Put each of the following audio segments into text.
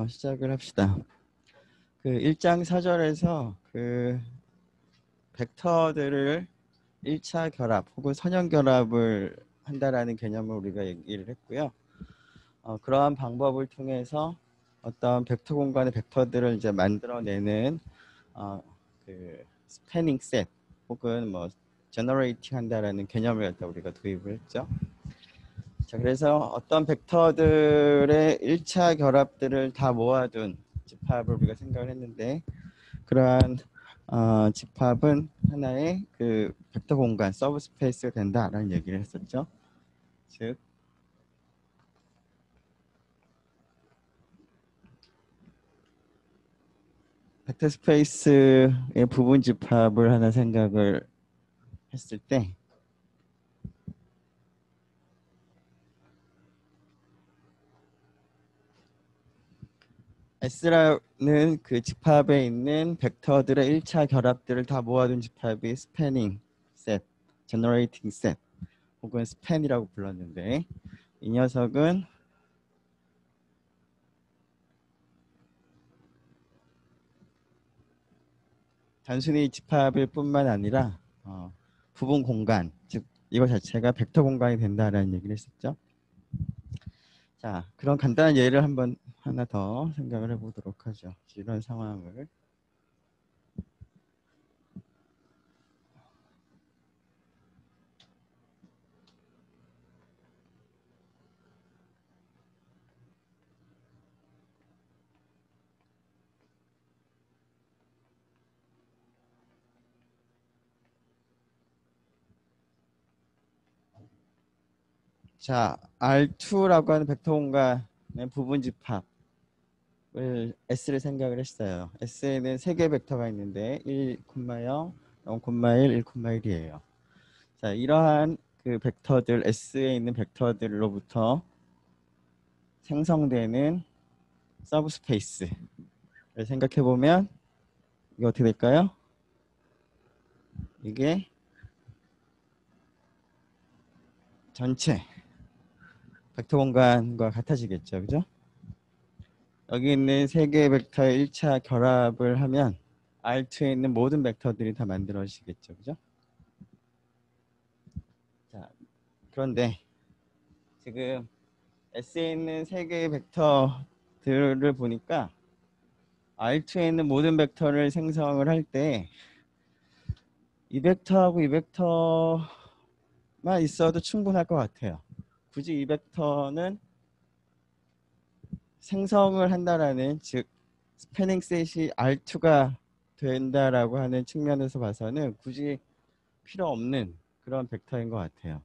시작을 합시다. 그 1장 4절에서 그 벡터들을 1차 결합 혹은 선형 결합을 한다라는 개념을 우리가 얘기를 했고요. 그러한 방법을 통해서 어떤 벡터 공간의 벡터들을 이제 만들어내는 그 스패닝 셋 혹은 뭐 제너레이팅 한다라는 개념을 갖다 우리가 도입을 했죠. 자, 그래서 어떤 벡터들의 1차 결합들을 다 모아둔 집합을 우리가 생각을 했는데, 그러한 집합은 하나의 그 벡터 공간 서브스페이스가 된다라는 얘기를 했었죠. 즉 벡터 스페이스의 부분 집합을 하나 생각을 했을 때, S라는 그 집합에 있는 벡터들의 1차 결합들을 다 모아둔 집합이 스패닝 셋, 제너레이팅 셋 혹은 스팬이라고 불렀는데, 이 녀석은 단순히 집합일 뿐만 아니라 부분 공간, 즉 이거 자체가 벡터 공간이 된다라는 얘기를 했었죠. 자, 그런 간단한 예를 한번 하나 더 생각을 해보도록 하죠. 이런 상황을 자, R2라고 하는 벡터 공간의 부분 집합을 S를 생각을 했어요. S에는 3개의 벡터가 있는데 1, 0, 0,1, 1,1이에요. 자, 이러한 그 벡터들, S에 있는 벡터들로부터 생성되는 서브스페이스를 생각해 보면 이게 어떻게 될까요? 이게 전체 벡터 공간과 같아지겠죠, 그죠? 여기 있는 3개의 벡터의 1차 결합을 하면 R2에 있는 모든 벡터들이 다 만들어지겠죠, 그죠? 자, 그런데 지금 S에 있는 3개의 벡터들을 보니까 R2에 있는 모든 벡터를 생성을 할 때 이 벡터하고 이 벡터만 있어도 충분할 것 같아요. 굳이 이 벡터는 생성을 한다라는, 즉 스패닝 셋이 R2가 된다라고 하는 측면에서 봐서는 굳이 필요 없는 그런 벡터인 것 같아요.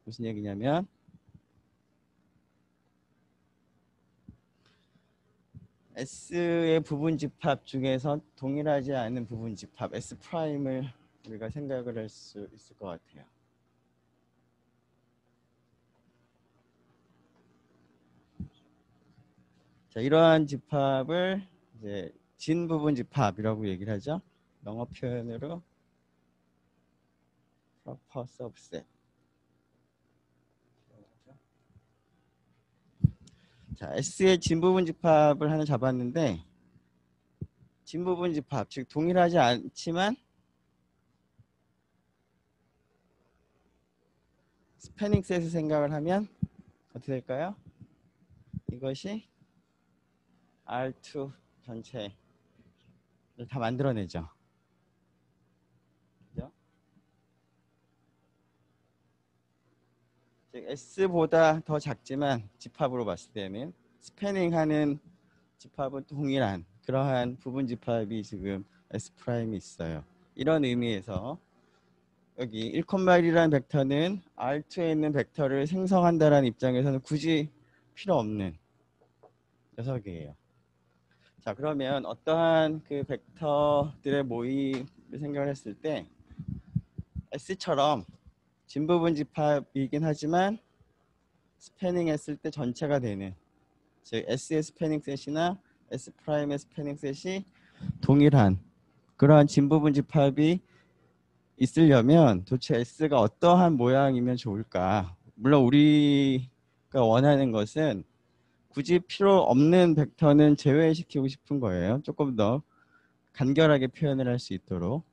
무슨 얘기냐면 S의 부분 집합 중에서 동일하지 않은 부분 집합 S 프라임을 우리가 생각을 할 수 있을 것 같아요. 자, 이러한 집합을 이제 진 부분 집합이라고 얘기를 하죠. 영어 표현으로 proper subset. 자, S의 진 부분 집합을 하나 잡았는데, 진 부분 집합, 즉 동일하지 않지만 스패닝 셋을 생각을 하면 어떻게 될까요? 이것이 R2 전체를 다 만들어내죠. 그죠? 즉 S보다 더 작지만 집합으로 봤을 때는 스패닝하는 집합은 동일한 그러한 부분 집합이 지금 S 프라임이 있어요. 이런 의미에서 여기 1,1이라는 벡터는 R2에 있는 벡터를 생성한다라는 입장에서는 굳이 필요 없는 녀석이에요. 자, 그러면 어떠한 그 벡터들의 모임을 생각을 했을 때 S처럼 진부분 집합이긴 하지만 스패닝 했을 때 전체가 되는, 즉 S의 스패닝 셋이나 S 프라임의 스패닝 셋이 동일한 그러한 진부분 집합이 있으려면 도대체 S가 어떠한 모양이면 좋을까? 물론 우리가 원하는 것은 굳이 필요 없는 벡터는 제외시키고 싶은 거예요. 조금 더 간결하게 표현을 할 수 있도록.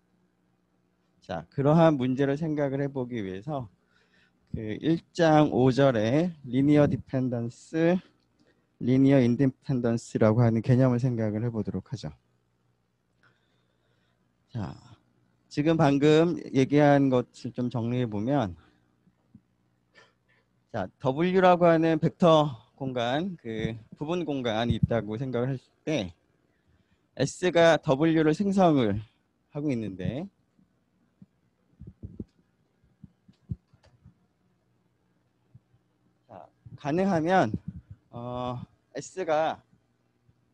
자, 그러한 문제를 생각을 해보기 위해서 그 1장 5절에 리니어 디펜던스, 리니어 인디펜던스라고 하는 개념을 생각을 해보도록 하죠. 자, 지금 방금 얘기한 것을 좀 정리해 보면, 자, W라고 하는 벡터 공간, 그 부분 공간이 있다고 생각을 했을 때 S가 W를 생성을 하고 있는데, 자, 가능하면 S가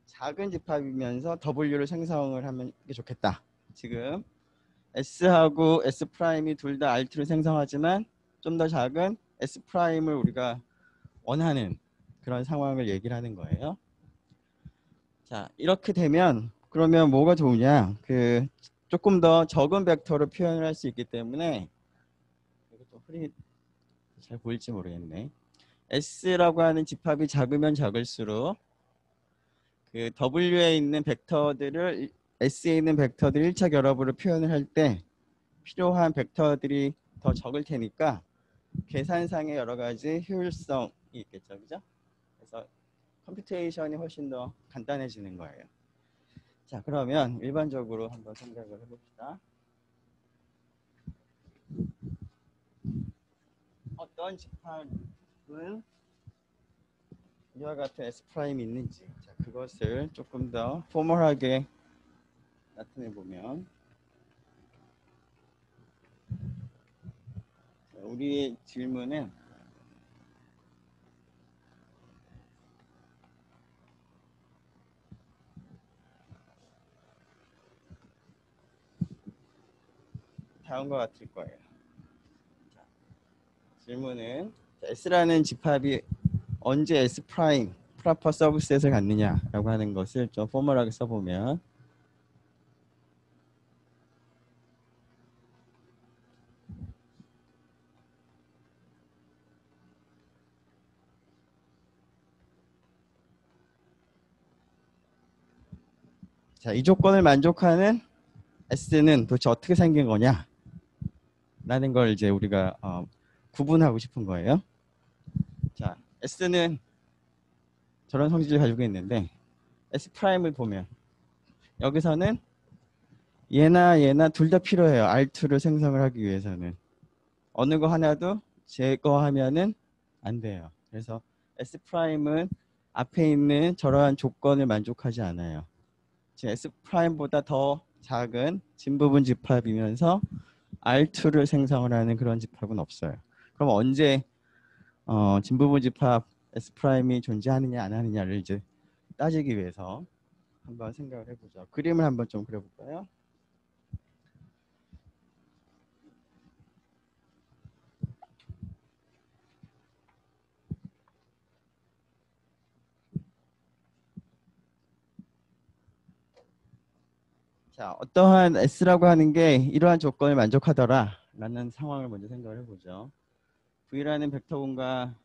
작은 집합이면서 W를 생성을 하면 이게 좋겠다. 지금 S하고 S'이 둘 다 R2를 생성하지만 좀 더 작은 S'을 우리가 원하는 그런 상황을 얘기를 하는 거예요. 자, 이렇게 되면 그러면 뭐가 좋으냐? 그 조금 더 적은 벡터로 표현을 할 수 있기 때문에, 이것도 흐리 잘 보일지 모르겠네. S라고 하는 집합이 작으면 작을수록 그 W에 있는 벡터들을 S에 있는 벡터들 1차 결합으로 표현을 할 때 필요한 벡터들이 더 적을 테니까 계산상의 여러 가지 효율성이 있겠죠, 그죠? 그래서 컴퓨테이션이 훨씬 더 간단해지는 거예요. 자, 그러면 일반적으로 한번 생각을 해봅시다. 어떤 집합은 이와 같은 S'이 있는지, 자, 그것을 조금 더 포멀하게 나타내 보면, 우리의 질문은 다음과 같을 거예요. 자, 질문은 S라는 집합이 언제 S 프라임 프로퍼 서브셋을 갖느냐라고 하는 것을 좀 포멀하게 써보면, 자, 이 조건을 만족하는 S는 도대체 어떻게 생긴 거냐 라는 걸 이제 우리가 구분하고 싶은 거예요. 자, S는 저런 성질을 가지고 있는데 S 프라임을 보면 여기서는 얘나 둘 다 필요해요. R2를 생성을 하기 위해서는 어느 거 하나도 제거하면은 안 돼요. 그래서 S 프라임은 앞에 있는 저러한 조건을 만족하지 않아요. 지금 S 프라임보다 더 작은 진부분 집합이면서 R2를 생성을 하는 그런 집합은 없어요. 그럼 언제 진부분 집합 S 프라임이 존재하느냐 안 하느냐를 이제 따지기 위해서 한번 생각을 해보죠. 그림을 한번 좀 그려볼까요? 자, 어떠한 S라고 하는 게 이러한 조건을 만족하더라 라는 상황을 먼저 생각을 해보죠. V라는 벡터 공간에서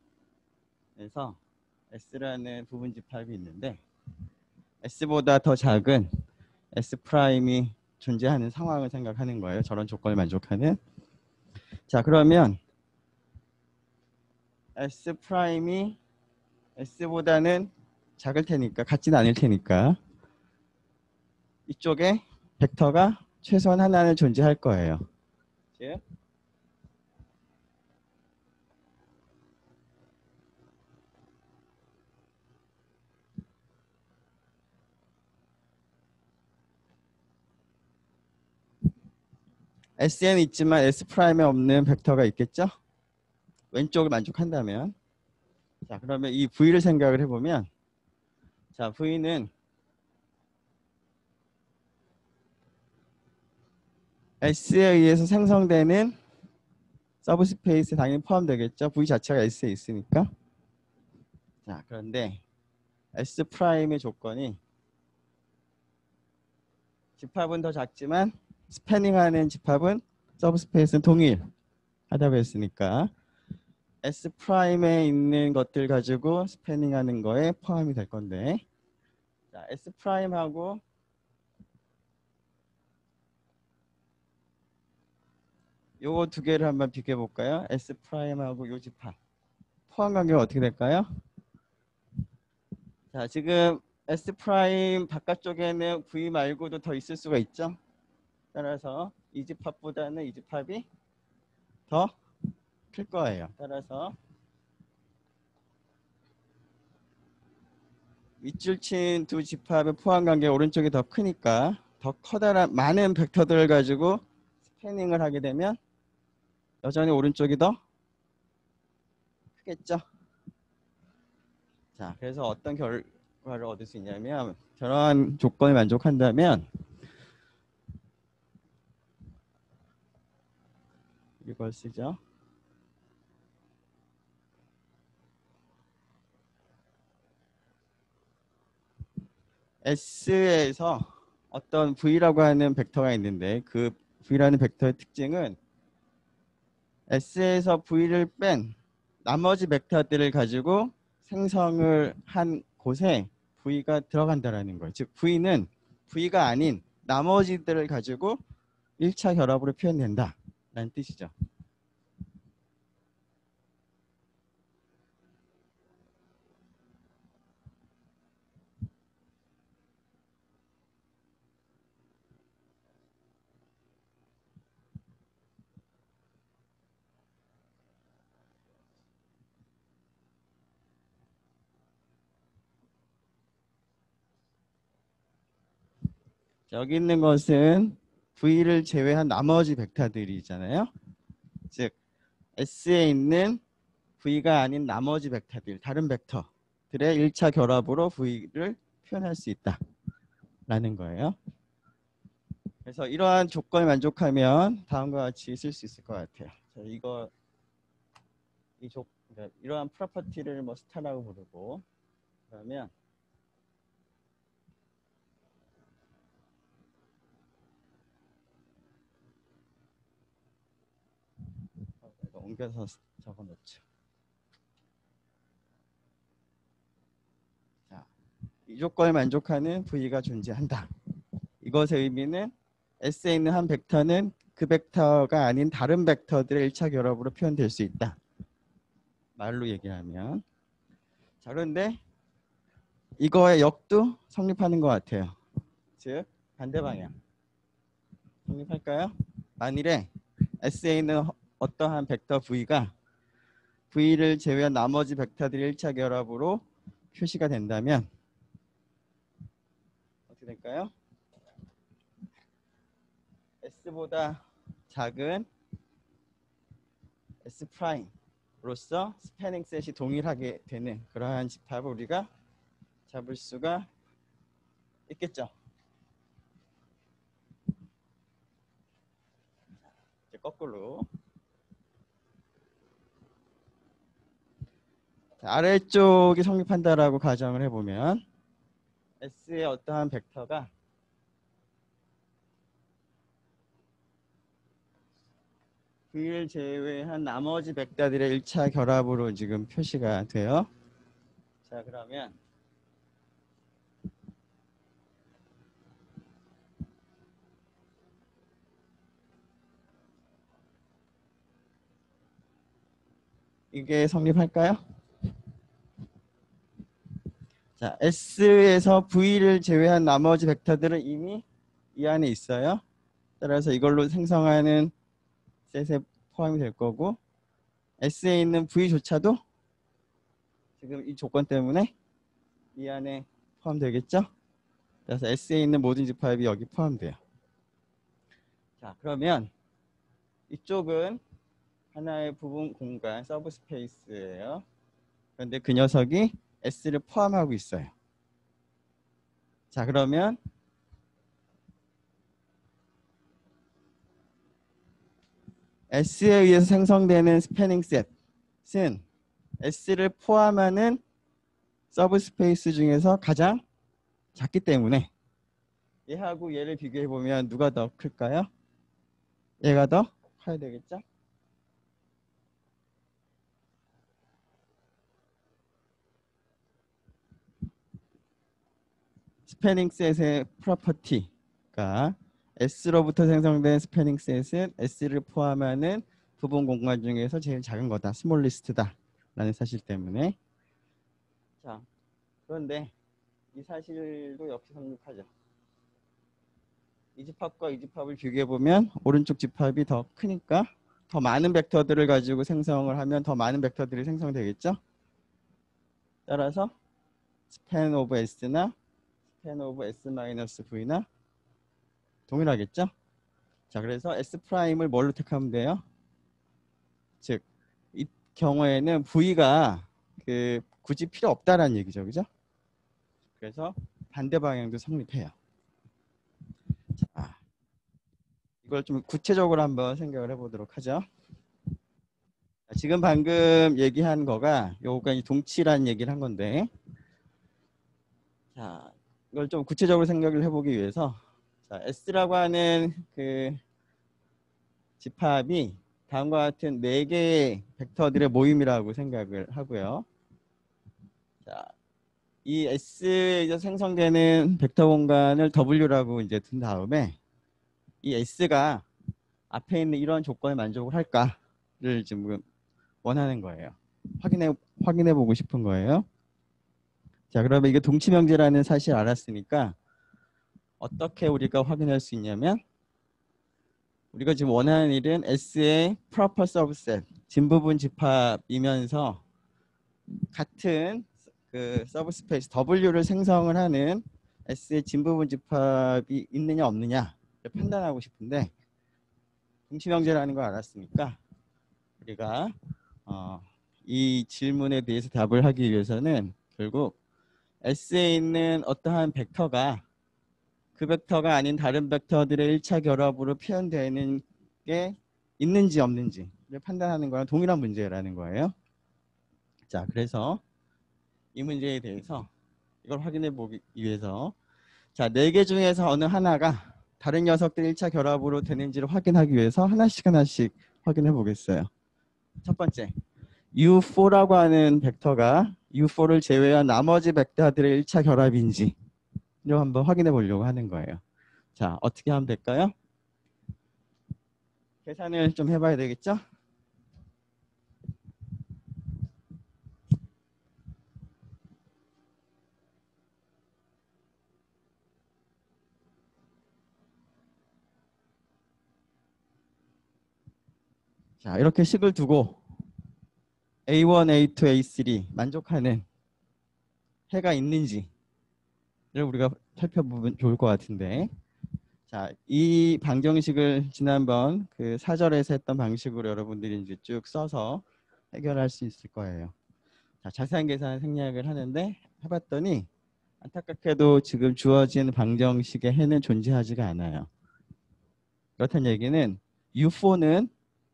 S라는 부분 집합이 있는데 S보다 더 작은 S'이 존재하는 상황을 생각하는 거예요. 저런 조건을 만족하는. 자, 그러면 S'이 S보다는 작을 테니까, 같지는 않을 테니까 이쪽에 벡터가 최소한 하나는 존재할 거예요. 즉 S에는 있지만 S'에 없는 벡터가 있겠죠? 왼쪽을 만족한다면. 자, 그러면 이 V를 생각을 해보면, 자, V는 S에 의해서 생성되는 서브스페이스에 당연히 포함되겠죠? V 자체가 S에 있으니까. 자, 그런데 S'의 조건이 집합은 더 작지만 스패닝하는 집합은 서브스페이스는 동일하다고 했으니까 S 프라임에 있는 것들 가지고 스패닝하는 거에 포함이 될 건데, 자, S 프라임하고 요거 두 개를 한번 비교해 볼까요? S 프라임하고 요 집합 포함 관계가 어떻게 될까요? 자, 지금 S 프라임 바깥쪽에는 V 말고도 더 있을 수가 있죠. 따라서 이 집합보다는 이 집합이 더 클 거예요. 따라서 밑줄 친 두 집합의 포함 관계 오른쪽이 더 크니까 더 커다란 많은 벡터들을 가지고 스패닝을 하게 되면 여전히 오른쪽이 더 크겠죠. 자, 그래서 어떤 결과를 얻을 수 있냐면 저러한 조건을 만족한다면 이걸 쓰죠. S에서 어떤 V라고 하는 벡터가 있는데 그 V라는 벡터의 특징은 S에서 V를 뺀 나머지 벡터들을 가지고 생성을 한 곳에 V가 들어간다라는 거예요. 즉 V는 V가 아닌 나머지들을 가지고 1차 결합으로 표현된다라는 뜻이죠. 여기 있는 것은 V를 제외한 나머지 벡터들이잖아요. 즉 S에 있는 V가 아닌 나머지 벡터들, 다른 벡터들의 1차 결합으로 V를 표현할 수 있다라는 거예요. 그래서 이러한 조건을 만족하면 다음과 같이 쓸 수 있을 것 같아요. 자, 그러니까 이러한 프로퍼티를 뭐 스타라고 부르고 그러면 이거 옮겨서 적어 놓죠. 자, 이 조건을 만족하는 V가 존재한다. 이것의 의미는 S에 있는 한 벡터는 그 벡터가 아닌 다른 벡터들의 1차 결합으로 표현될 수 있다. 말로 얘기하면. 자, 그런데 이거의 역도 성립하는 것 같아요. 즉 반대 방향. 성립할까요? 만일에 S에 있는 어떠한 벡터 V가 V를 제외한 나머지 벡터들이 1차 결합으로 표시가 된다면 어떻게 될까요? S보다 작은 S 프라임으로서 스패닝 셋이 동일하게 되는 그러한 집합을 우리가 잡을 수가 있겠죠. 이제 거꾸로 자, 아래쪽이 성립한다라고 가정을 해보면 S의 어떠한 벡터가 V를 제외한 나머지 벡터들의 1차 결합으로 지금 표시가 돼요. 자, 그러면 이게 성립할까요? 자, S에서 V를 제외한 나머지 벡터들은 이미 이 안에 있어요. 따라서 이걸로 생성하는 셋에 포함이 될 거고 S에 있는 V조차도 지금 이 조건 때문에 이 안에 포함되겠죠? 그래서 S에 있는 모든 집합이 여기 포함돼요. 자, 그러면 이쪽은 하나의 부분 공간 서브 스페이스예요. 그런데 그 녀석이 S를 포함하고 있어요. 자, 그러면 S에 의해서 생성되는 스패닝 셋은 S를 포함하는 서브 스페이스 중에서 가장 작기 때문에 얘하고 얘를 비교해 보면 누가 더 클까요? 얘가 더 커야 되겠죠? 스패닝 셋의 프로퍼티가 S로부터 생성된 스패닝 셋은 S를 포함하는 부분 공간 중에서 제일 작은 거다. 스몰리스트다. 라는 사실 때문에. 자, 그런데 이 사실도 역시 성립하죠. 이 집합과 이 집합을 비교해 보면 오른쪽 집합이 더 크니까 더 많은 벡터들을 가지고 생성을 하면 더 많은 벡터들이 생성되겠죠. 따라서 스팬 오브 S나 스팬 오브 S-V나 동일하겠죠. 자, 그래서 S 프라임을 뭘로 택하면 돼요? 즉, 이 경우에는 V가 굳이 필요 없다라는 얘기죠, 그죠? 그래서 반대 방향도 성립해요. 자, 이걸 좀 구체적으로 한번 생각을 해보도록 하죠. 지금 방금 얘기한 거가 요거가 동치라는 얘기를 한 건데, 자, 이걸 좀 구체적으로 생각을 해보기 위해서, 자, S라고 하는 그 집합이 다음과 같은 4개의 벡터들의 모임이라고 생각을 하고요. 자, 이 S에서 생성되는 벡터 공간을 W라고 이제 둔 다음에 이 S가 앞에 있는 이런 조건에 만족을 할까를 지금 원하는 거예요. 확인해 보고 싶은 거예요. 자, 그러면 이게 동치명제라는 사실 알았으니까 어떻게 우리가 확인할 수 있냐면 우리가 지금 원하는 일은 S의 proper subset, 진부분 집합이면서 같은 그 서브스페이스 W를 생성을 하는 S의 진부분 집합이 있느냐 없느냐를 판단하고 싶은데 동치명제라는 걸 알았으니까 우리가 이 질문에 대해서 답을 하기 위해서는 결국 S에 있는 어떠한 벡터가 그 벡터가 아닌 다른 벡터들의 1차 결합으로 표현되는 게 있는지 없는지를 판단하는 거랑 동일한 문제라는 거예요. 자, 그래서 이 문제에 대해서 이걸 확인해 보기 위해서 자, 4개 중에서 어느 하나가 다른 녀석들 1차 결합으로 되는지를 확인하기 위해서 하나씩 확인해 보겠어요. 첫 번째, U4라고 하는 벡터가 U4를 제외한 나머지 벡터들의 1차 결합인지 이걸 한번 확인해 보려고 하는 거예요. 자, 어떻게 하면 될까요? 계산을 좀 해봐야 되겠죠? 자, 이렇게 식을 두고 A1, A2, A3 만족하는 해가 있는지를 우리가 살펴보면 좋을 것 같은데 자, 이 방정식을 지난번 그 4절에서 했던 방식으로 여러분들이 이제 쭉 써서 해결할 수 있을 거예요. 자, 자세한 계산 생략을 하는데 해봤더니 안타깝게도 지금 주어진 방정식의 해는 존재하지가 않아요. 그렇다는 얘기는 U4는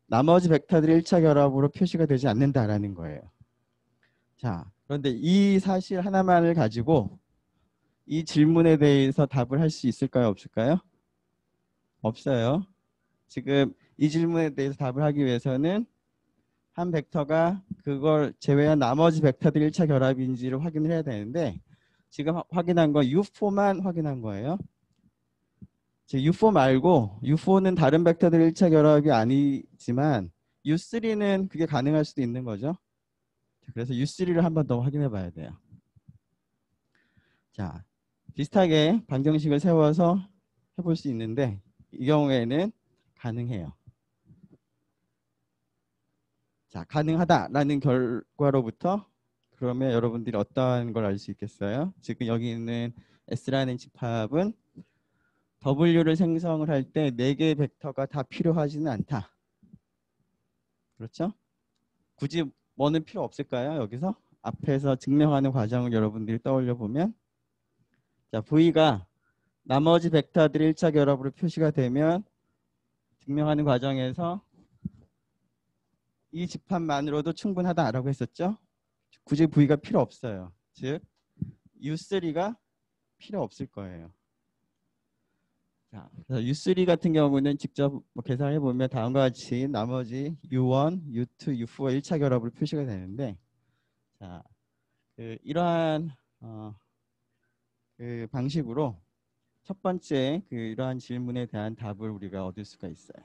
나머지 벡터들이 1차 결합으로 표시가 되지 않는다라는 거예요. 자, 그런데 이 사실 하나만을 가지고 이 질문에 대해서 답을 할 수 있을까요? 없을까요? 없어요. 지금 이 질문에 대해서 답을 하기 위해서는 한 벡터가 그걸 제외한 나머지 벡터들이 1차 결합인지를 확인을 해야 되는데 지금 확인한 건 U4만 확인한 거예요. U4 말고 U4는 다른 벡터들 1차 결합이 아니지만 U3는 그게 가능할 수도 있는 거죠. 그래서 U3를 한 번 더 확인해 봐야 돼요. 자, 비슷하게 방정식을 세워서 해볼 수 있는데 이 경우에는 가능해요. 자, 가능하다라는 결과로부터 그러면 여러분들이 어떠한 걸 알 수 있겠어요? 지금 여기 있는 S라는 집합은 W를 생성을 할 때 4개의 벡터가 다 필요하지는 않다. 그렇죠? 굳이 뭐는 필요 없을까요? 여기서 앞에서 증명하는 과정을 여러분들이 떠올려 보면 자, V가 나머지 벡터들이 1차 결합으로 표시가 되면 증명하는 과정에서 이 집합만으로도 충분하다라고 했었죠. 굳이 V가 필요 없어요. 즉 U3가 필요 없을 거예요. 자, 그래서 U3 같은 경우는 직접 계산해 보면 다음과 같이 나머지 U1, U2, U4가 1차 결합으로 표시가 되는데 자, 이러한 그 방식으로 첫 번째 이러한 질문에 대한 답을 우리가 얻을 수가 있어요.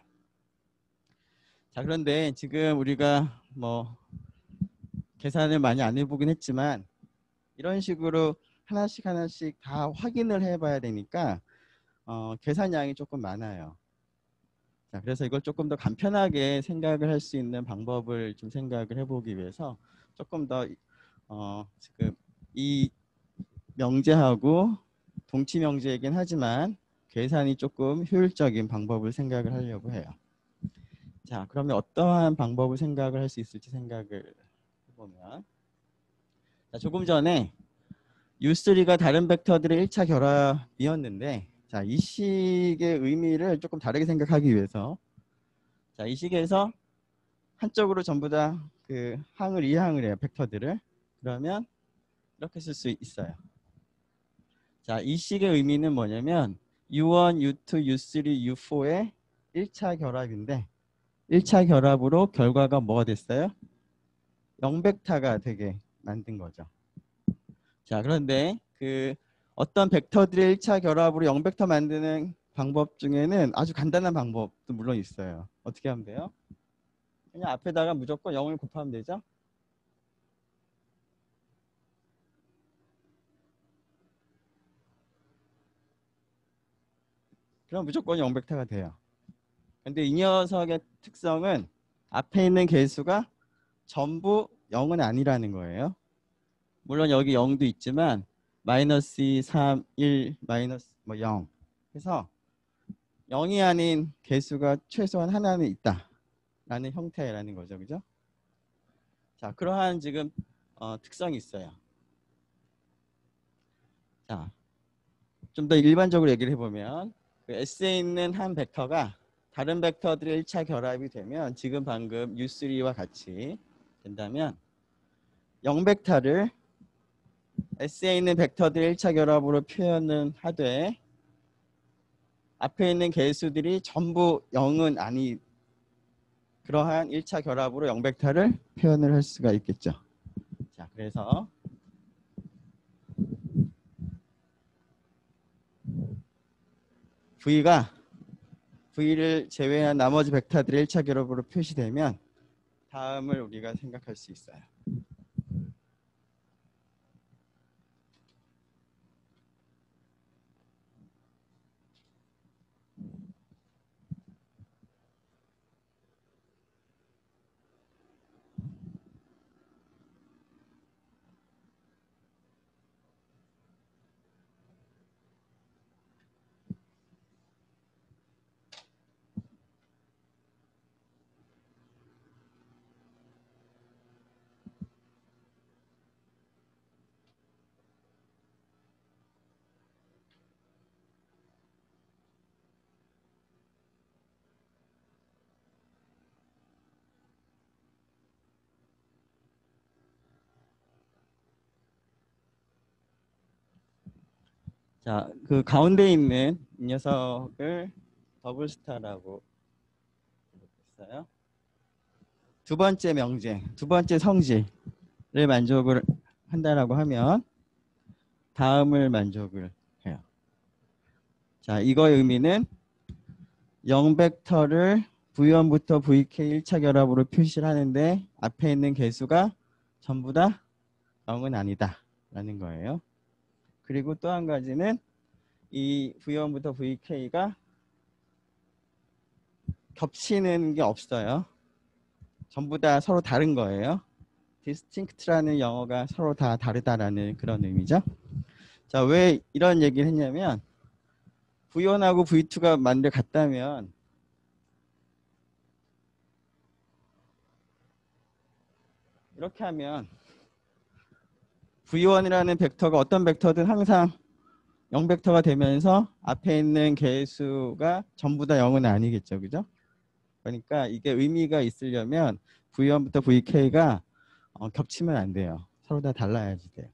자, 그런데 지금 우리가 뭐 계산을 많이 안 해보긴 했지만 이런 식으로 하나씩 하나씩 다 확인을 해봐야 되니까 계산량이 조금 많아요. 자, 그래서 이걸 조금 더 간편하게 생각을 할 수 있는 방법을 좀 생각을 해보기 위해서 조금 더 지금 이 명제하고 동치 명제이긴 하지만 계산이 조금 효율적인 방법을 생각을 하려고 해요. 자, 그러면 어떠한 방법을 생각을 할 수 있을지 생각을 해보면, 자, 조금 전에 U3가 다른 벡터들의 1차 결합이었는데, 자, 이 식의 의미를 조금 다르게 생각하기 위해서, 자, 이 식에서 한쪽으로 전부 다 그 항을 이항을 해요, 벡터들을. 그러면 이렇게 쓸 수 있어요. 자, 이 식의 의미는 뭐냐면 U1, U2, U3, U4의 1차 결합인데 1차 결합으로 결과가 뭐가 됐어요? 0벡터가 되게 만든 거죠. 자, 그런데 어떤 벡터들의 1차 결합으로 0벡터 만드는 방법 중에는 아주 간단한 방법도 물론 있어요. 어떻게 하면 돼요? 그냥 앞에다가 무조건 0을 곱하면 되죠? 그럼 무조건 0벡터가 돼요. 근데 이 녀석의 특성은 앞에 있는 개수가 전부 0은 아니라는 거예요. 물론 여기 0도 있지만 마이너스 2, 3, 1, 마이너스 0 해서 0이 아닌 개수가 최소한 하나는 있다라는 형태라는 거죠. 그죠? 자, 그러한 지금 특성이 있어요. 자, 좀 더 일반적으로 얘기를 해보면 S에 있는 한 벡터가 다른 벡터들의 1차 결합이 되면 지금 방금 U3와 같이 된다면 0벡터를 S에 있는 벡터들의 1차 결합으로 표현은 하되 앞에 있는 개수들이 전부 0은 아니 그러한 1차 결합으로 0벡터를 표현을 할 수가 있겠죠. 자, 그래서 V가 V를 제외한 나머지 벡터들의 1차 결합으로 표시되면 다음을 우리가 생각할 수 있어요. 자, 그 가운데 있는 이 녀석을 더블 스타라고 부르겠어요. 두 번째 명제, 두 번째 성질을 만족을 한다라고 하면 다음을 만족을 해요. 자, 이거의 의미는 0벡터를 V1부터 VK 1차 결합으로 표시를 하는데 앞에 있는 개수가 전부 다 0은 아니다 라는 거예요. 그리고 또 한 가지는 이 V1부터 VK가 겹치는 게 없어요. 전부 다 서로 다른 거예요. distinct라는 영어가 서로 다 다르다라는 그런 의미죠. 자, 왜 이런 얘기를 했냐면 V1하고 V2가 만들 같다면 이렇게 하면 V1이라는 벡터가 어떤 벡터든 항상 0벡터가 되면서 앞에 있는 개수가 전부 다 0은 아니겠죠. 그죠? 그러니까 이게 의미가 있으려면 V1부터 VK가 겹치면 안 돼요. 서로 다 달라야지 돼요.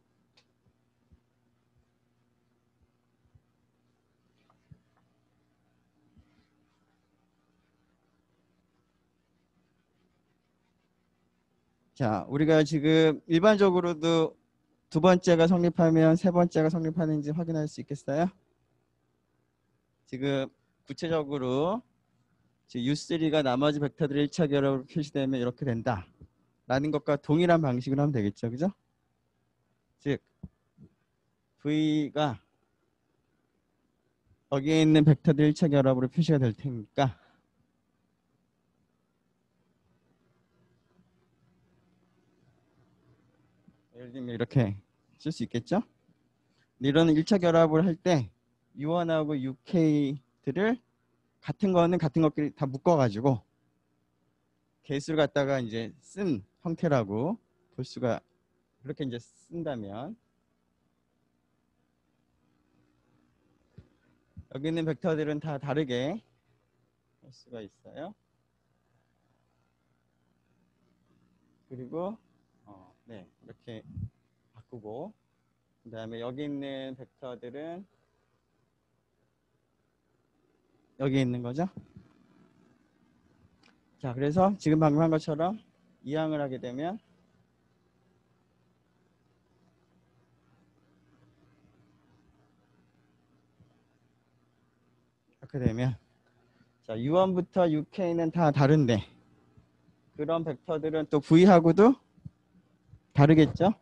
자, 우리가 지금 일반적으로도 두 번째가 성립하면 세 번째가 성립하는지 확인할 수 있겠어요? 지금 구체적으로 U3가 나머지 벡터들의 1차 결합으로 표시되면 이렇게 된다 라는 것과 동일한 방식으로 하면 되겠죠. 그죠? 즉 V가 여기에 있는 벡터들 1차 결합으로 표시가 될 테니까 예를 들면 이렇게 쓸 수 있겠죠? 이런 1차 결합을 할 때 U1하고 UK들을 같은 거는 같은 것끼리 다 묶어가지고 개수를 갖다가 이제 쓴 형태라고 볼 수가, 그렇게 이제 쓴다면 여기 있는 벡터들은 다 다르게 할 수가 있어요. 그리고 네, 이렇게 바꾸고 그 다음에 여기 있는 벡터들은 여기 있는 거죠. 자, 그래서 지금 방금 한 것처럼 이항을 하게 되면 이렇게 되면 자, U1부터 UK는 다 다른데 그런 벡터들은 또 V하고도 다르겠죠.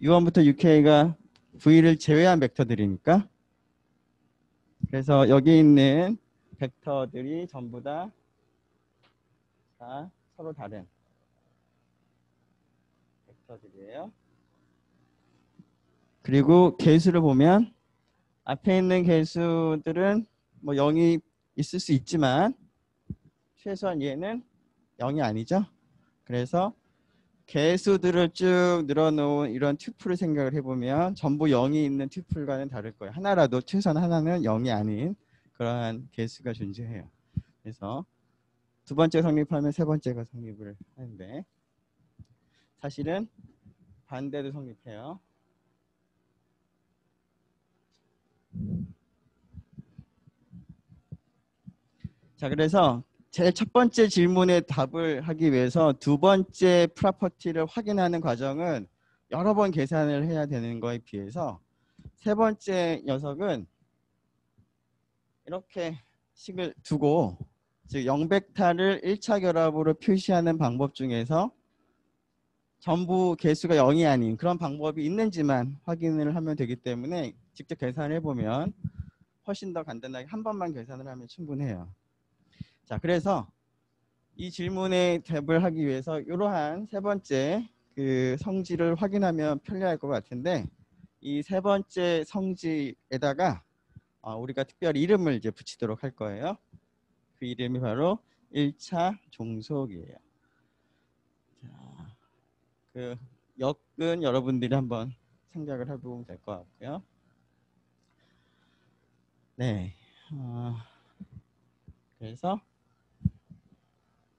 U1부터 UK가 V를 제외한 벡터들이니까, 그래서 여기 있는 벡터들이 전부 다 서로 다른 벡터들이에요. 그리고 개수를 보면 앞에 있는 개수들은 뭐 0이 있을 수 있지만 최소한 얘는 0이 아니죠. 그래서 개수들을 쭉 늘어놓은 이런 튜플을 생각을 해보면 전부 0이 있는 튜플과는 다를 거예요. 하나라도, 최소한 하나는 0이 아닌 그러한 개수가 존재해요. 그래서 두 번째 성립하면 세 번째가 성립을 하는데 사실은 반대도 성립해요. 자, 그래서 제일 첫 번째 질문에 답을 하기 위해서 두 번째 프로퍼티를 확인하는 과정은 여러 번 계산을 해야 되는 거에 비해서 세 번째 녀석은 이렇게 식을 두고, 즉 0벡터를 1차 결합으로 표시하는 방법 중에서 전부 개수가 0이 아닌 그런 방법이 있는지만 확인을 하면 되기 때문에 직접 계산을 해보면 훨씬 더 간단하게 한 번만 계산을 하면 충분해요. 자, 그래서 이 질문에 답을 하기 위해서 이러한 세 번째 그 성질을 확인하면 편리할 것 같은데, 이 세 번째 성질에다가 우리가 특별히 이름을 이제 붙이도록 할 거예요. 그 이름이 바로 1차 종속이에요. 자, 그 역은 여러분들이 한번 생각을 해보면 될 것 같고요. 네. 그래서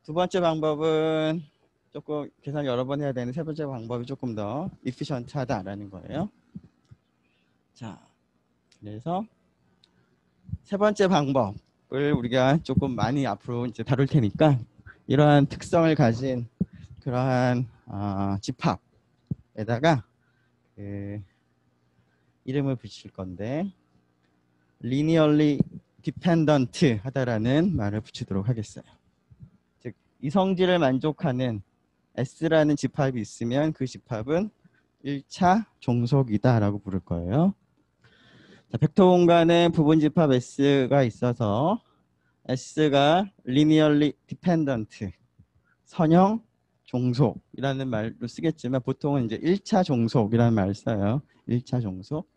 두 번째 방법은 조금 계산 여러 번 해야 되는 세 번째 방법이 조금 더 이피션트하다라는 거예요. 자, 그래서 세 번째 방법을 우리가 조금 많이 앞으로 이제 다룰 테니까 이러한 특성을 가진 그러한 집합에다가 그 이름을 붙일 건데 linearly dependent 하다라는 말을 붙이도록 하겠어요. 즉, 이 성질을 만족하는 S라는 집합이 있으면 그 집합은 1차 종속이다 라고 부를 거예요. 자, 벡터 공간에 부분 집합 S가 있어서 S가 linearly dependent, 선형 종속이라는 말로 쓰겠지만 보통은 이제 1차 종속이라는 말을 써요. 1차 종속.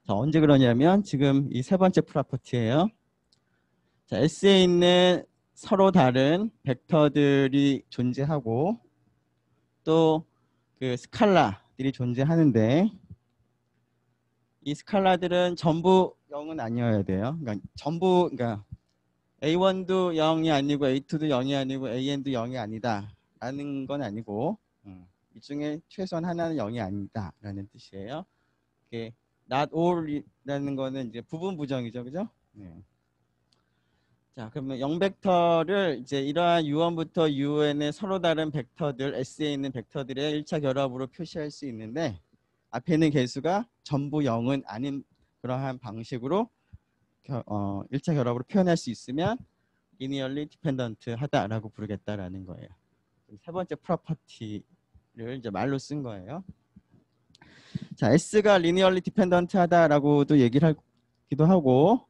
자, 언제 그러냐면 지금 이 세 번째 프로퍼티예요. 자, S에 있는 서로 다른 벡터들이 존재하고 또 그 스칼라들이 존재하는데 이 스칼라들은 전부 0은 아니어야 돼요. 그러니까 A1도 0이 아니고 A2도 0이 아니고 AN도 0이 아니다 라는 건 아니고 이 중에 최소한 하나는 0이 아니다 라는 뜻이에요. 이게 not all이라는 거는 이제 부분 부정이죠. 그죠? 네. 자, 그러면 0벡터를 이제 이러한 U1부터 UN의 서로 다른 벡터들, S에 있는 벡터들의 1차 결합으로 표시할 수 있는데 앞에 있는 개수가 전부 0은 아닌 그러한 방식으로 1차 결합으로 표현할 수 있으면 linearly dependent 하다라고 부르겠다라는 거예요. 세 번째 프로퍼티를 이제 말로 쓴 거예요. 자, S가 linearly dependent 하다라고도 얘기를 하기도 하고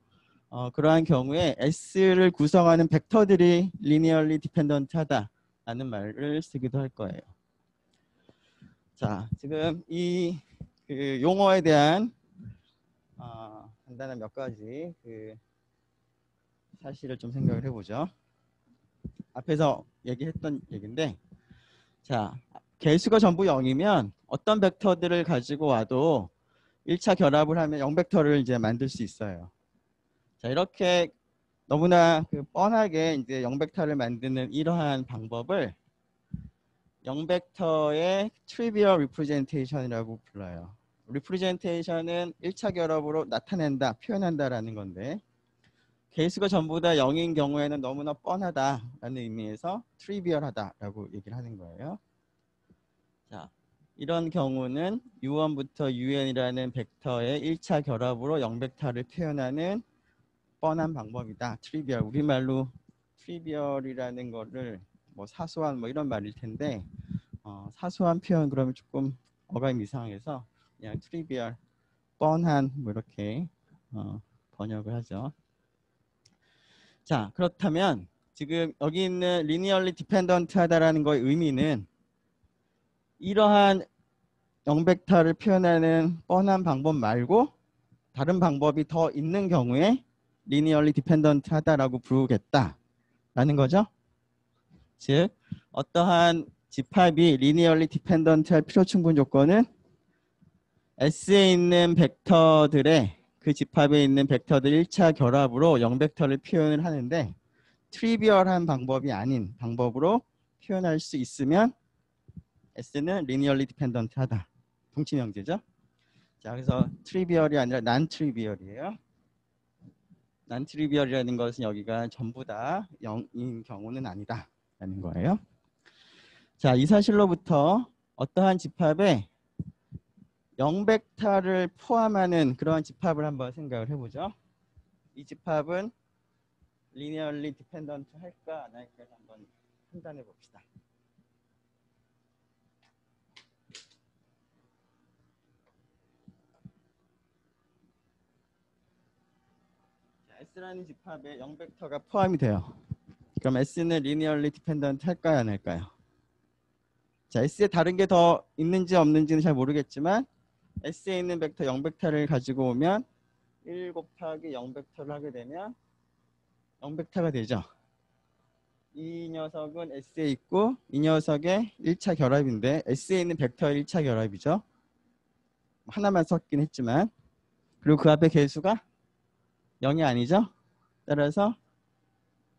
그러한 경우에 S를 구성하는 벡터들이 linearly dependent 하다라는 말을 쓰기도 할 거예요. 자, 지금 이 그 용어에 대한 간단한 몇 가지 그 사실을 좀 생각을 해보죠. 앞에서 얘기했던 얘기인데, 자, 개수가 전부 0이면 어떤 벡터들을 가지고 와도 1차 결합을 하면 0벡터를 이제 만들 수 있어요. 자, 이렇게 너무나 그 뻔하게 이제 0벡터를 만드는 이러한 방법을 0벡터의 trivial representation이라고 불러요. representation은 1차 결합으로 나타낸다, 표현한다라는 건데 개수가 전부 다 0인 경우에는 너무나 뻔하다라는 의미에서 trivial하다라고 얘기를 하는 거예요. 자, 이런 경우는 U1부터 UN이라는 벡터의 1차 결합으로 0벡터를 표현하는 뻔한 방법이다. 트리비얼. 우리말로 트리비얼이라는 거를 뭐 사소한 뭐 이런 말일 텐데 사소한 표현 그러면 조금 어감이 이상해서 그냥 트리비얼, 뻔한 뭐 이렇게 번역을 하죠. 자, 그렇다면 지금 여기 있는 linearly dependent 하다라는 거의 의미는 이러한 0벡터를 표현하는 뻔한 방법 말고 다른 방법이 더 있는 경우에 linearly dependent 하다라고 부르겠다라는 거죠. 즉 어떠한 집합이 linearly dependent 할 필요 충분 조건은 S에 있는 벡터들의 그 집합에 있는 벡터들 1차 결합으로 0벡터를 표현을 하는데 트리비얼한 방법이 아닌 방법으로 표현할 수 있으면 S는 linearly dependent 하다. 동치명제죠. 자, 그래서 트리비얼이 아니라 난 트리비얼이에요. 난 트리비얼이라는 것은 여기가 전부 다 0인 경우는 아니다 라는 거예요. 자, 이 사실로부터 어떠한 집합에 0벡터를 포함하는 그러한 집합을 한번 생각을 해보죠. 이 집합은 linearly dependent 할까 안 할까 한번 판단해 봅시다. 자, S라는 집합에 0벡터가 포함이 돼요. 그럼 S는 linearly dependent 할까요 안 할까요? 자, S에 다른 게 더 있는지 없는지는 잘 모르겠지만 S에 있는 벡터 0벡터를 가지고 오면 1 곱하기 0벡터를 하게 되면 0벡터가 되죠. 이 녀석은 S에 있고 이 녀석의 1차 결합인데 S에 있는 벡터의 1차 결합이죠. 하나만 섞긴 했지만 그리고 그 앞에 개수가 0이 아니죠. 따라서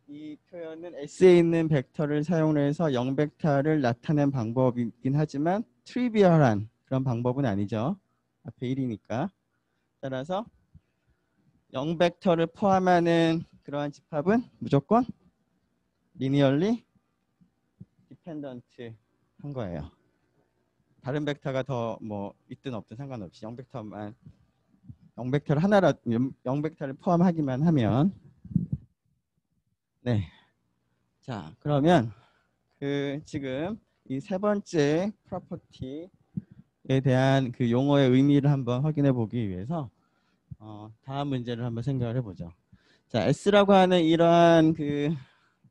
이 표현은 S에 있는 벡터를 사용해서 0벡터를 나타낸 방법이긴 하지만 트리비얼한 그런 방법은 아니죠. 앞에 1이니까. 따라서 0벡터를 포함하는 그러한 집합은 무조건 linearly dependent 한 거예요. 다른 벡터가 더 뭐 있든 없든 상관없이 0벡터를 하나라 0벡터를 포함하기만 하면 네. 자, 그러면 그 지금 이 세 번째 프로퍼티에 대한 그 용어의 의미를 한번 확인해 보기 위해서 다음 문제를 한번 생각을 해보죠. 자, S라고 하는 이러한 그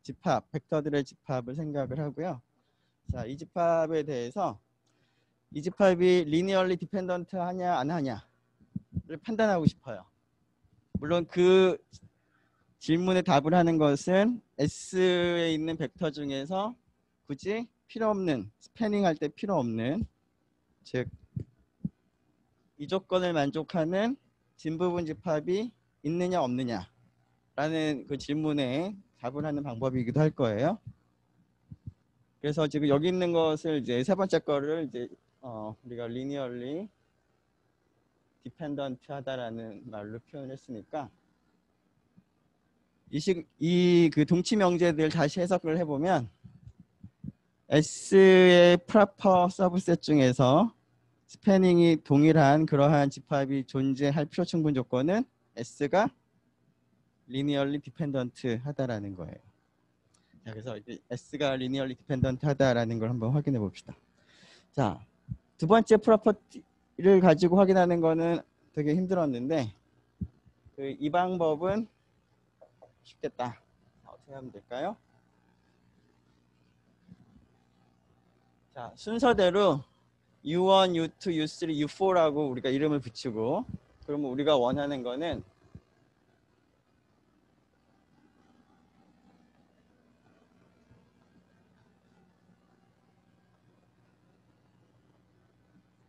집합, 벡터들의 집합을 생각을 하고요. 자, 이 집합에 대해서 이 집합이 linearly dependent 하냐 안 하냐를 판단하고 싶어요. 물론 그 질문에 답을 하는 것은 S에 있는 벡터 중에서 굳이 필요 없는, 스패닝 할 때 필요 없는, 즉 이 조건을 만족하는 진부분 집합이 있느냐 없느냐라는 그 질문에 답을 하는 방법이기도 할 거예요. 그래서 지금 여기 있는 것을 이제 세 번째 거를 이제 우리가 linearly dependent 하다라는 말로 표현했으니까 이 동치 명제들 다시 해석을 해보면 S의 프로퍼 서브셋 중에서 스패닝이 동일한 그러한 집합이 존재할 필요 충분 조건은 S가 리니얼리 디펜던트 하다라는 거예요. 자, 그래서 이제 S가 리니얼리 디펜던트 하다라는 걸 한번 확인해 봅시다. 자, 두 번째 프로퍼티를 가지고 확인하는 거는 되게 힘들었는데 이 방법은 쉽겠다. 어떻게 하면 될까요? 자, 순서대로 U1, U2, U3, U4라고 우리가 이름을 붙이고, 그러면 우리가 원하는 거는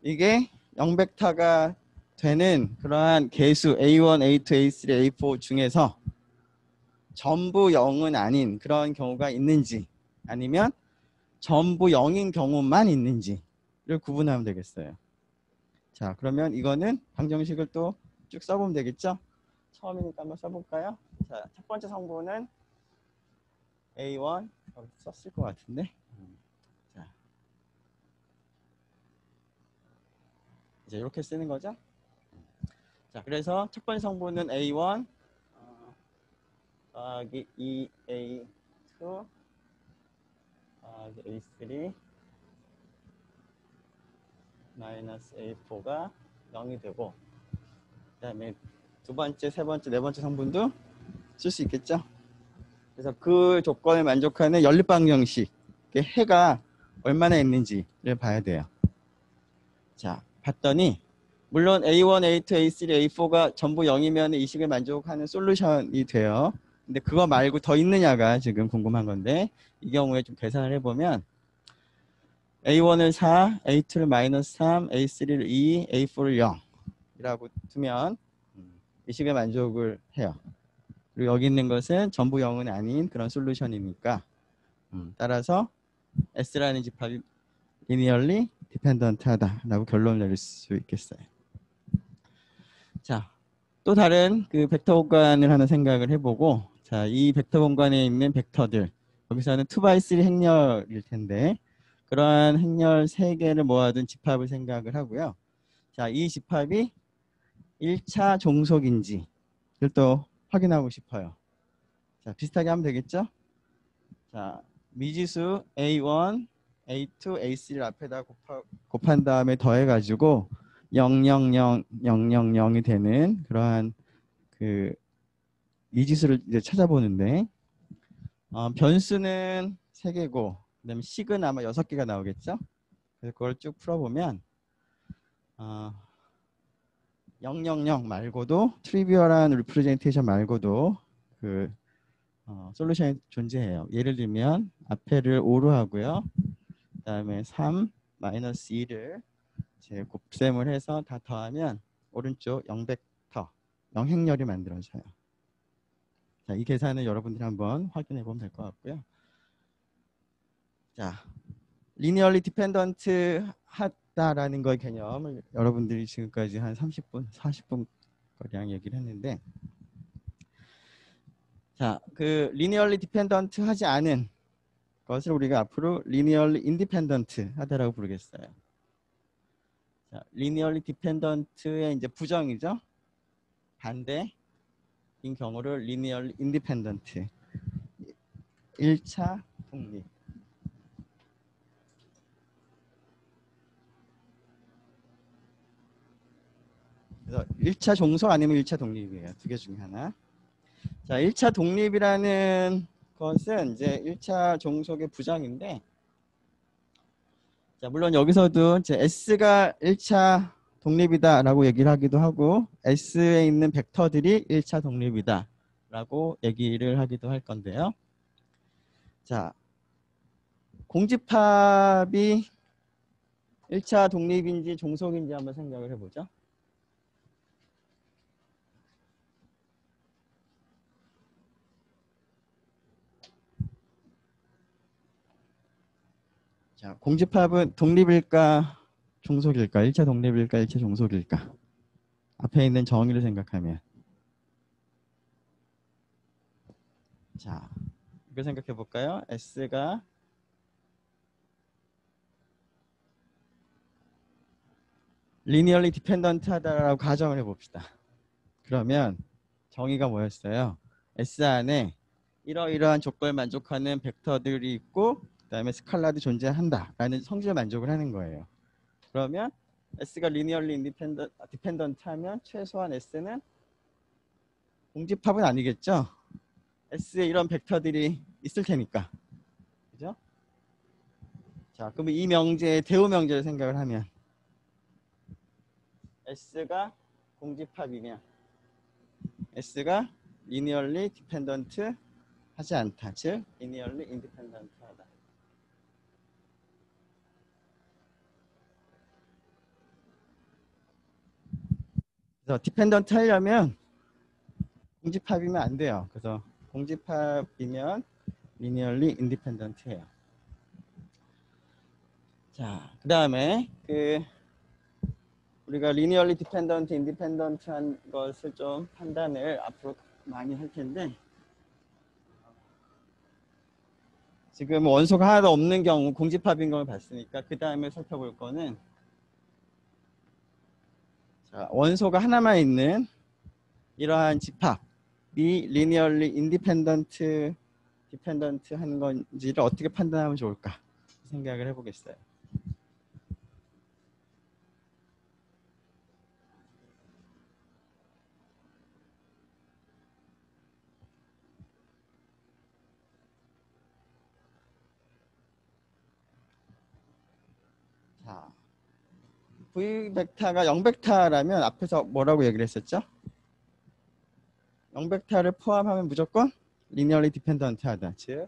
이게 0벡터가 되는 그러한 개수 A1, A2, A3, A4 중에서 전부 0은 아닌 그런 경우가 있는지, 아니면 전부 0인 경우만 있는지를 구분하면 되겠어요. 자, 그러면 이거는 방정식을 또 쭉 써보면 되겠죠? 처음이니까 한번 써볼까요? 자, 첫 번째 성분은 A1 썼을 것 같은데. 자, 이제 이렇게 쓰는 거죠. 자, 그래서 첫 번째 성분은 A1 더하기 2A2 더하기 A3 마이너스 A4가 0이 되고, 그 다음에 두 번째, 세 번째, 네 번째 성분도 쓸 수 있겠죠. 그래서 그 조건을 만족하는 연립방정식, 해가 얼마나 있는지를 봐야 돼요. 자, 봤더니 물론 A1, A2, A3, A4가 전부 0이면 이 식을 만족하는 솔루션이 돼요. 근데 그거 말고 더 있느냐가 지금 궁금한 건데, 이 경우에 좀 계산을 해보면 A1을 4, A2를 마이너스 3, A3를 2, A4를 0이라고 두면 이 식의 만족을 해요. 그리고 여기 있는 것은 전부 0은 아닌 그런 솔루션이니까 따라서 S라는 집합이 리니얼리 디펜던트 하다라고 결론을 내릴 수 있겠어요. 자, 또 다른 그 벡터 공간을 하나 생각을 해보고, 자, 이 벡터 공간에 있는 벡터들, 여기서는 2x3 행렬일 텐데 그러한 행렬 3개를 모아둔 집합을 생각을 하고요. 자, 이 집합이 1차 종속인지를 또 확인하고 싶어요. 자, 비슷하게 하면 되겠죠? 자, 미지수 A1, A2, A3를 앞에다 곱한 다음에 더해가지고 00000이 되는 그러한 그 미지수를 이제 찾아보는데, 변수는 3개고 그다음에 식은 아마 6개가 나오겠죠? 그래서 그걸 쭉 풀어보면 000 말고도 트리비얼한 리프레젠테이션 말고도 그 솔루션이 존재해요. 예를 들면 앞에를 5로 하고요. 그 다음에 3 마이너스 2를 제 곱셈을 해서 다 더하면 오른쪽 0벡터 0행렬이 만들어져요. 자, 이 계산을 여러분들이 한번 확인해 보면 될 것 같고요. 자, 리니얼리 디펜던트 하다라는 거의 개념을 여러분들이 지금까지 한 30분, 40분 거량 얘기를 했는데, 자, 그 리니얼리 디펜던트 하지 않은 것을 우리가 앞으로 리니얼리 인디펜던트 하다라고 부르겠어요. 자, 리니얼리 디펜던트의 이제 부정이죠. 반대인 경우를 리니얼리 인디펜던트 1차 독립. 그래서 1차 종속 아니면 1차 독립이에요. 두 개 중에 하나. 자, 1차 독립이라는 것은 이제 1차 종속의 부정인데, 자, 물론 여기서도 이제 S가 1차 독립이다라고 얘기를 하기도 하고 S에 있는 벡터들이 1차 독립이다라고 얘기를 하기도 할 건데요. 자, 공집합이 1차 독립인지 종속인지 한번 생각을 해보죠. 자, 공집합은 독립일까 종속일까? 1차 독립일까 1차 종속일까? 앞에 있는 정의를 생각하면 자, 이거 생각해 볼까요? S가 linearly dependent 하다라고 가정을 해봅시다. 그러면 정의가 뭐였어요? S 안에 이러이러한 조건을 만족하는 벡터들이 있고 그다음에 스칼라도 존재한다라는 성질 만족을 하는 거예요. 그러면 S가 linearly dependent 하면 최소한 S는 공집합은 아니겠죠? S에 이런 벡터들이 있을 테니까. 그죠? 자, 그럼 이 명제의 대우 명제를 생각을 하면 S가 공집합이면 S가 linearly dependent 하지 않다. 즉 linearly independent 하다. 그래서 dependent 하려면 공집합이면 안 돼요. 그래서 공집합이면 linearly independent 해요. 자, 그 다음에 우리가 linearly dependent, independent 한 것을 좀 판단을 앞으로 많이 할 텐데 지금 원소가 하나도 없는 경우 공집합인 걸 봤으니까 그 다음에 살펴볼 거는 자, 원소가 하나만 있는 이러한 집합이 linearly independent, dependent 하는 건지를 어떻게 판단하면 좋을까 생각을 해보겠어요. 자, V 벡터가 0벡터라면 앞에서 뭐라고 얘기를 했었죠? 0벡터를 포함하면 무조건 linearly dependent 하다. 즉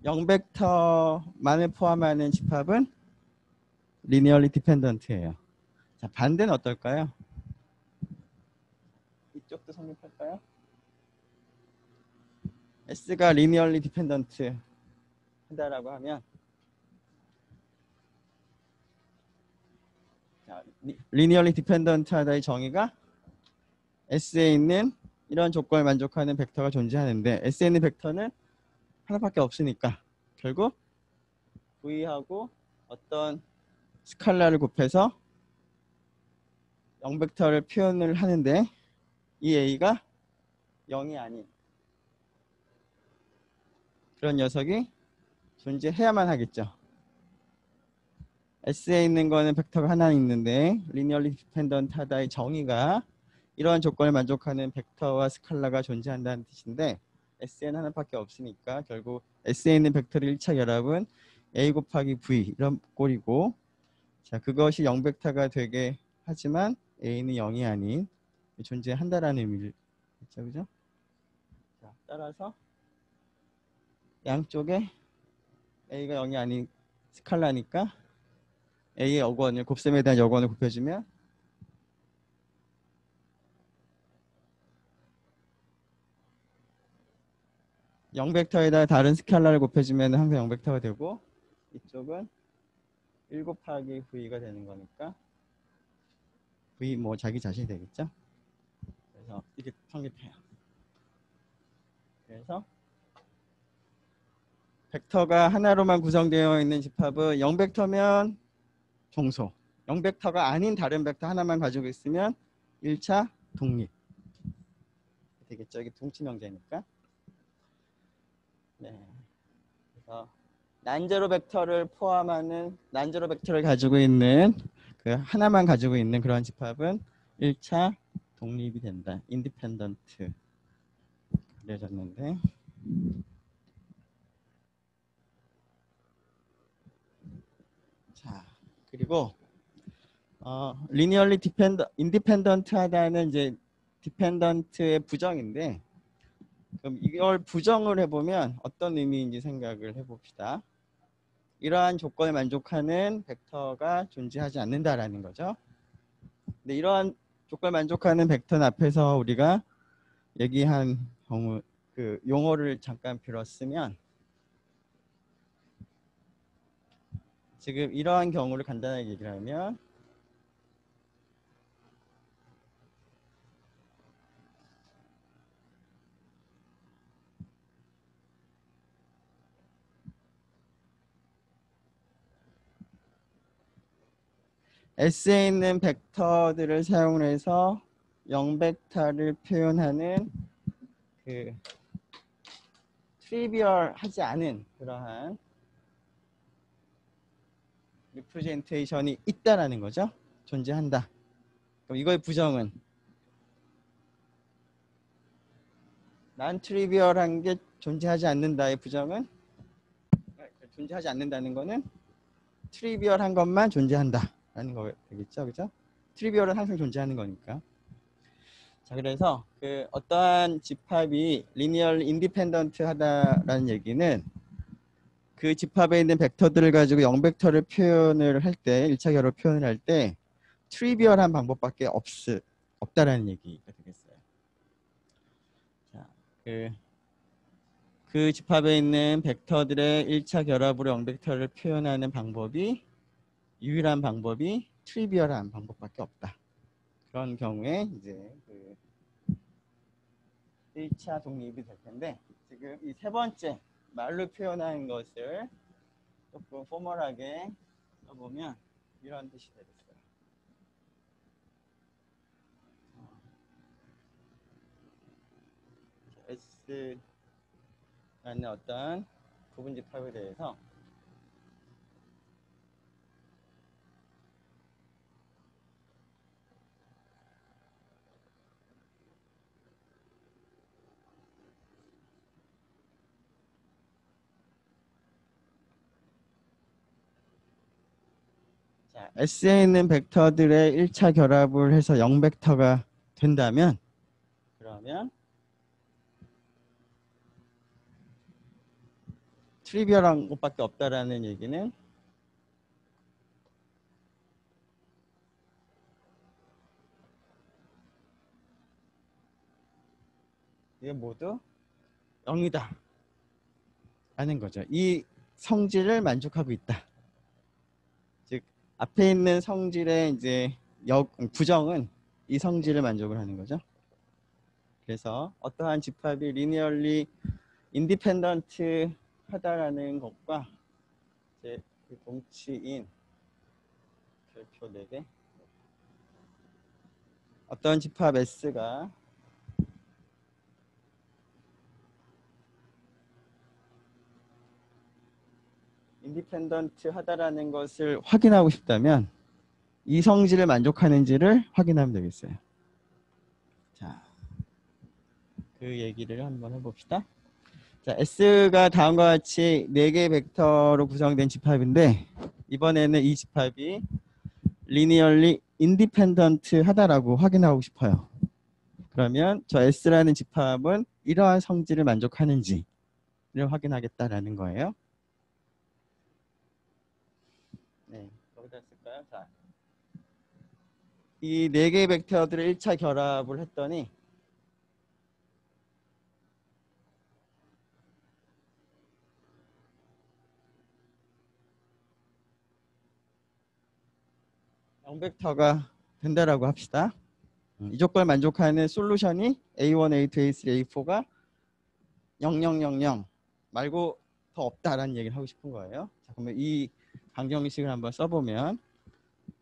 0벡터만을 포함하는 집합은 linearly dependent예요. 자, 반대는 어떨까요? 이쪽도 성립할까요? S가 linearly dependent 하다라고 하면 자, linearly dependent 하다의 정의가 S에 있는 이런 조건을 만족하는 벡터가 존재하는데 S에 있는 벡터는 하나밖에 없으니까 결국 V하고 어떤 스칼라를 곱해서 0벡터를 표현을 하는데 이 A가 0이 아닌 그런 녀석이 존재해야만 하겠죠. S에 있는 거는 벡터가 하나 있는데 linearly dependent 하다의 정의가 이러한 조건을 만족하는 벡터와 스칼라가 존재한다는 뜻인데 S에는 하나밖에 없으니까 결국 S에 있는 벡터의 1차 결합은 A 곱하기 V 이런 꼴이고 자 그것이 0벡터가 되게 하지만 A는 0이 아닌 존재한다라는 의미를 했죠. 그죠? 자, 따라서 양쪽에 A가 0이 아닌 스칼라니까 A의 여권을 곱셈에 대한 여권을 곱해주면 0벡터에다 다른 스칼라를 곱해주면 항상 0벡터가 되고 이쪽은 1 곱하기 V가 되는 거니까 V 뭐 자기 자신이 되겠죠. 그래서 이게 성립해요. 그래서 벡터가 하나로만 구성되어 있는 집합은 0벡터면 종소 0벡터가 아닌 다른 벡터 하나만 가지고 있으면 1차 독립 되겠죠. 이게 동치명제니까. 네. 그래서 난제로 벡터를 포함하는 난제로 벡터를 가지고 있는 그 하나만 가지고 있는 그런 집합은 1차 독립이 된다. 인디펜던트 그려졌는데 자 그리고 linearly independent 하다는 이제 dependent의 부정인데 그럼 이걸 부정을 해보면 어떤 의미인지 생각을 해봅시다. 이러한 조건을 만족하는 벡터가 존재하지 않는다라는 거죠. 근데 이러한 조건을 만족하는 벡터는 앞에서 우리가 얘기한 경우 그 용어를 잠깐 빌었으면 지금 이러한 경우를 간단하게 얘기를 하면 S에 있는 벡터들을 사용해서 0벡터를 표현하는 그 트리비얼하지 않은 그러한 리프레젠테이션이 있다라는 거죠. 존재한다. 그럼 이거의 부정은 난 트리비얼한 게 존재하지 않는다의 부정은 존재하지 않는다는 거는 트리비얼한 것만 존재한다라는 거 되겠죠, 그죠? 트리비얼은 항상 존재하는 거니까. 자, 그래서 그 어떠한 집합이 리니얼 인디펜던트 하다라는 얘기는 그 집합에 있는 벡터들을 가지고 0벡터를 표현을 할 때, 1차 결합 표현을 할 때 트리비얼한 방법밖에 없다라는 얘기가 되겠어요. 자, 그 집합에 있는 벡터들의 1차 결합으로 0벡터를 표현하는 방법이 유일한 방법이 트리비얼한 방법밖에 없다. 그런 경우에 이제 그 1차 독립이 될 텐데 지금 이 세 번째 말로 표현한 것을 조금 포멀하게 써보면 이런 뜻이 되겠어요. S라는 어떤 부분 집합에 대해서 자, S에 있는 벡터들의 1차 결합을 해서 0벡터가 된다면 그러면 트리비얼한 것밖에 없다라는 얘기는 이게 모두 0이다 라는 거죠. 이 성질을 만족하고 있다. 즉 앞에 있는 성질의 이제 부정은 이 성질을 만족을 하는 거죠. 그래서 어떠한 집합이 리니얼리 인디펜던트 하다라는 것과 이제 그 동치인 별표 4개 어떤 집합 S가 인디펜던트 하다라는 것을 확인하고 싶다면 이 성질을 만족하는지를 확인하면 되겠어요. 자, 그 얘기를 한번 해봅시다. 자, S가 다음과 같이 4개의 벡터로 구성된 집합인데 이번에는 이 집합이 리니얼리 인디펜던트 하다라고 확인하고 싶어요. 그러면 저 S라는 집합은 이러한 성질을 만족하는지를 확인하겠다라는 거예요. 네, 여기다 쓸까요? 자, 이 4개의 벡터들을 1차 결합을 했더니 벡터가 된다라고 합시다. 이 조건을 만족하는 솔루션이 A1, A2, A3, A4가 0000 말고 더 없다라는 얘기를 하고 싶은 거예요. 자, 그러면 이 방정식을 한번 써보면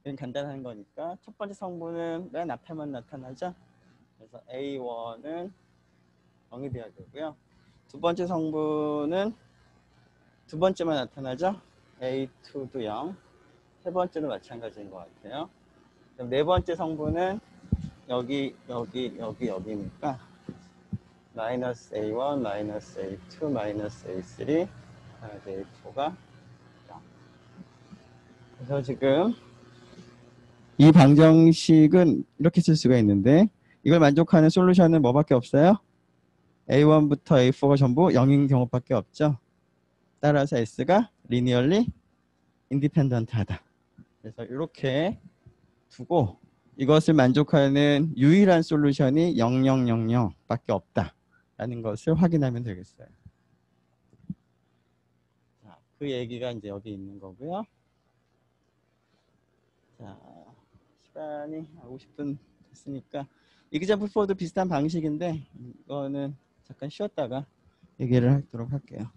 이건 간단한 거니까 첫 번째 성분은 맨 앞에만 나타나죠. 그래서 A1은 0이 되어야 되고요. 두 번째 성분은 두 번째만 나타나죠. A2도 0. 세 번째도 마찬가지인 것 같아요. 그럼 네 번째 성분은 여기니까 마이너스 A1, 마이너스 A2, 마이너스 A3, A4가 0. 그래서 지금 이 방정식은 이렇게 쓸 수가 있는데 이걸 만족하는 솔루션은 뭐밖에 없어요? A1부터 A4가 전부 0인 경우밖에 없죠. 따라서 S가 리니얼리 인디펜던트하다. 그래서 이렇게 두고 이것을 만족하는 유일한 솔루션이 0000밖에 없다라는 것을 확인하면 되겠어요. 자, 그 얘기가 이제 여기 있는 거고요. 자, 시간이 50분 됐으니까 이그자플 4도 비슷한 방식인데 이거는 잠깐 쉬었다가 얘기를 하도록 할게요.